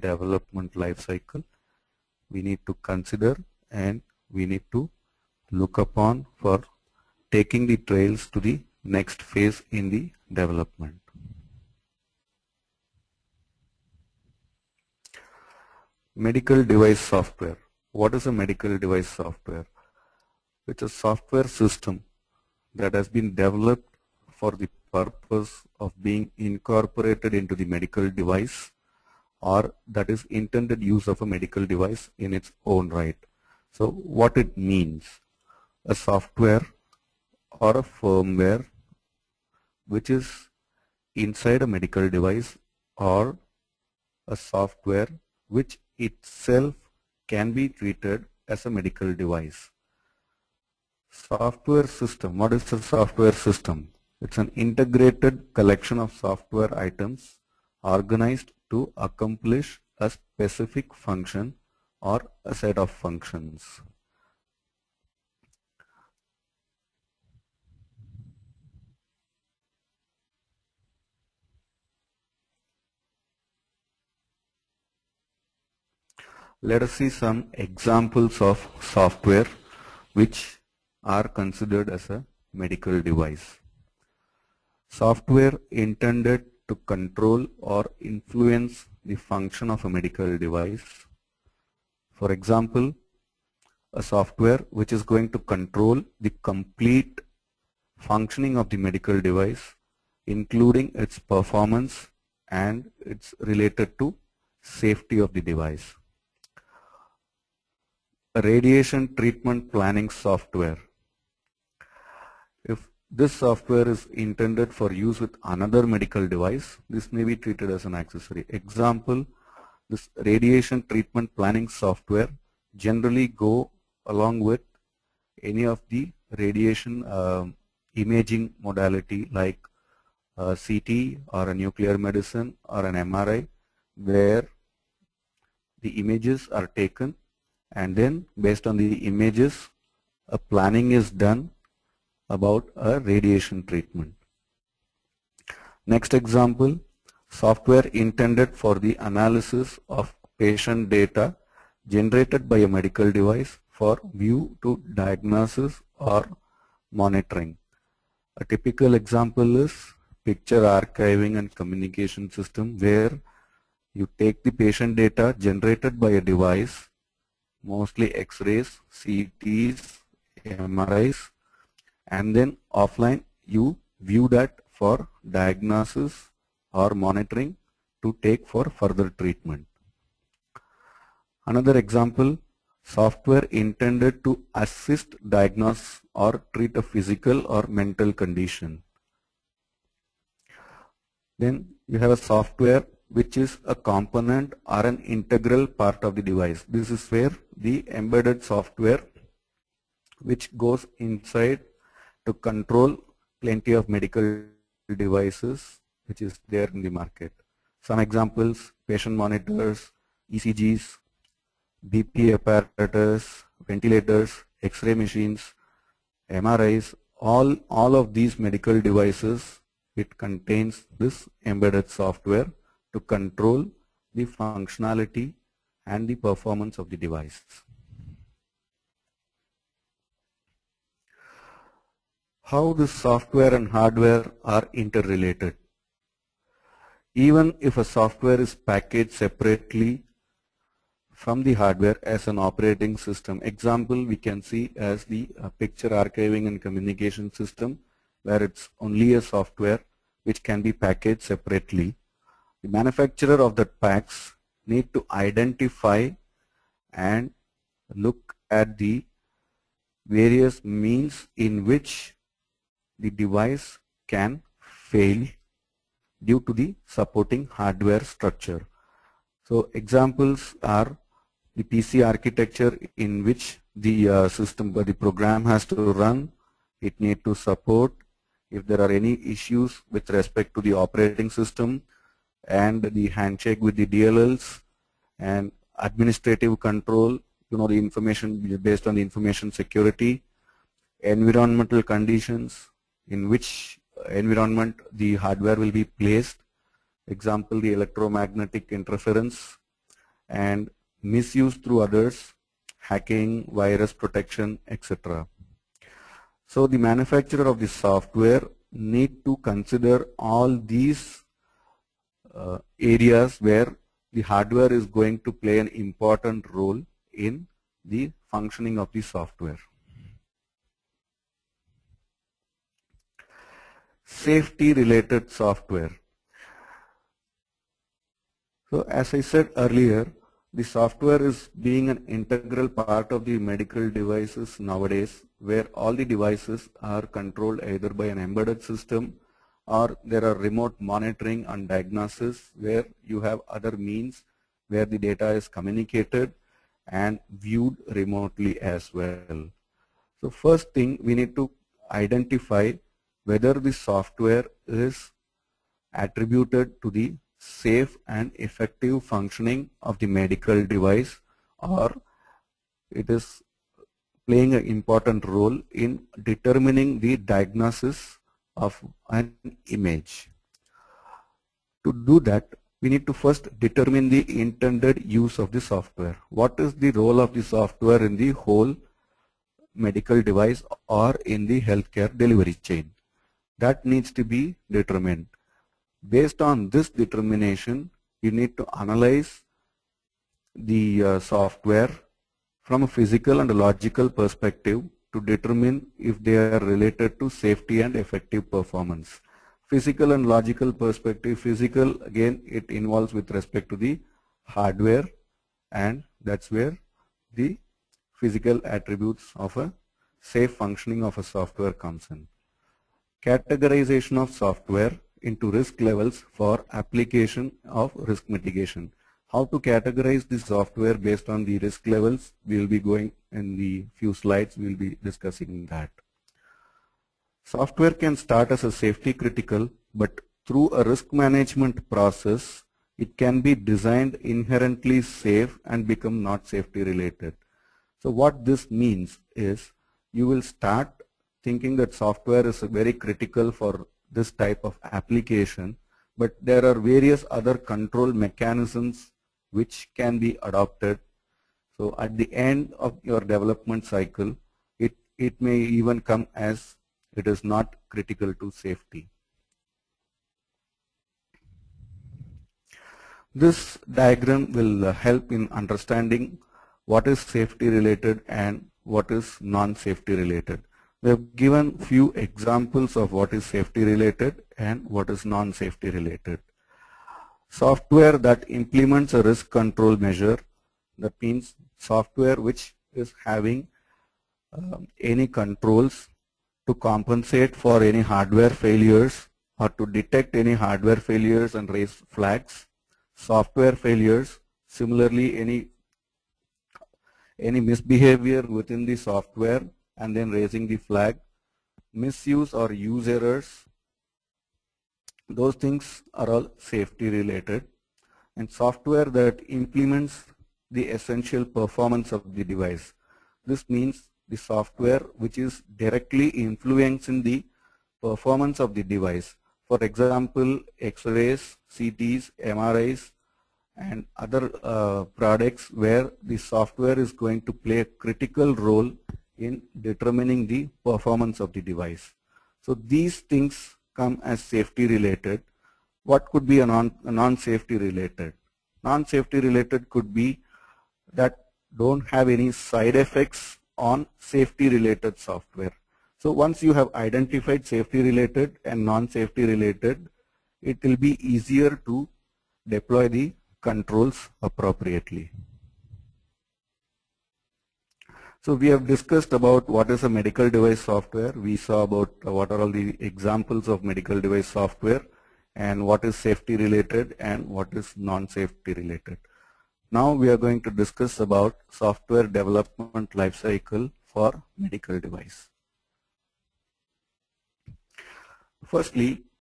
development life cycle we need to consider and we need to look upon for taking the trails to the next phase in the development. Medical device software. What is a medical device software? It's a software system that has been developed for the purpose of being incorporated into the medical device, or that is intended use of a medical device in its own right. So what it means, a software or a firmware which is inside a medical device, or a software which itself can be treated as a medical device. Software system. What is a software system? It's an integrated collection of software items organized to accomplish a specific function or a set of functions. Let us see some examples of software which are considered as a medical device. Software intended to control or influence the function of a medical device. For example, a software which is going to control the complete functioning of the medical device, including its performance and it's related to safety of the device. A radiation treatment planning software. If this software is intended for use with another medical device, this may be treated as an accessory. Example, this radiation treatment planning software generally go along with any of the radiation imaging modality like CT or a nuclear medicine or an MRI, where the images are taken and then based on the images a planning is done about a radiation treatment. Next example, software intended for the analysis of patient data generated by a medical device for view to diagnosis or monitoring. A typical example is picture archiving and communication system, where you take the patient data generated by a device, mostly X-rays, CTs, MRIs, and then offline you view that for diagnosis or monitoring to take for further treatment. Another example, software intended to assist diagnose or treat a physical or mental condition. Then you have a software which is a component or an integral part of the device. This is where the embedded software which goes inside to control plenty of medical devices which is there in the market. Some examples, patient monitors, ECGs, BP apparatus, ventilators, X-ray machines, MRIs, all of these medical devices, it contains this embedded software to control the functionality and the performance of the device. How this software and hardware are interrelated. Even if a software is packaged separately from the hardware as an operating system, example we can see as the picture archiving and communication system, where it's only a software which can be packaged separately. The manufacturer of the packs need to identify and look at the various means in which the device can fail due to the supporting hardware structure. So examples are the PC architecture in which the the program has to run. It needs to support if there are any issues with respect to the operating system and the handshake with the DLLs and administrative control, the information based on the information security, environmental conditions, in which environment the hardware will be placed, example the electromagnetic interference, and misuse through others, hacking, virus protection, etc. So the manufacturer of the software need to consider all these areas where the hardware is going to play an important role in the functioning of the software. Safety related software. So as I said earlier, the software is being an integral part of the medical devices nowadays, where all the devices are controlled either by an embedded system or there are remote monitoring and diagnosis where you have other means where the data is communicated and viewed remotely as well. So first thing, we need to identify whether the software is attributed to the safe and effective functioning of the medical device, or it is playing an important role in determining the diagnosis of an image. To do that, we need to first determine the intended use of the software. What is the role of the software in the whole medical device or in the healthcare delivery chain? That needs to be determined. Based on this determination, you need to analyze the software from a physical and a logical perspective to determine if they are related to safety and effective performance. Physical and logical perspective, physical again it involves with respect to the hardware, and that's where the physical attributes of a safe functioning of a software comes in. Categorization of software into risk levels for application of risk mitigation. How to categorize the software based on the risk levels, we will be going in the few slides, we will be discussing that. Software can start as a safety critical, but through a risk management process, it can be designed inherently safe and become not safety related. So what this means is you will start thinking that software is very critical for this type of application, but there are various other control mechanisms which can be adopted. So at the end of your development cycle, it may even come as it is not critical to safety. This diagram will help in understanding what is safety related and what is non-safety related. We have given few examples of what is safety related and what is non-safety related. Software that implements a risk control measure, that means software which is having any controls to compensate for any hardware failures or to detect any hardware failures and raise flags. Software failures, similarly any misbehavior within the software and then raising the flag. Misuse or use errors, those things are all safety related. And software that implements the essential performance of the device. This means the software which is directly influencing the performance of the device. For example, X-rays, CTs, MRIs, and other products where the software is going to play a critical role in determining the performance of the device. So these things come as safety related. What could be a non-safety related? Non-safety related could be that don't have any side effects on safety related software. So once you have identified safety related and non-safety related, it will be easier to deploy the controls appropriately. So we have discussed about what is a medical device software. We saw about what are all the examples of medical device software and what is safety related and what is non-safety related. Now we are going to discuss about software development lifecycle for medical device. Firstly,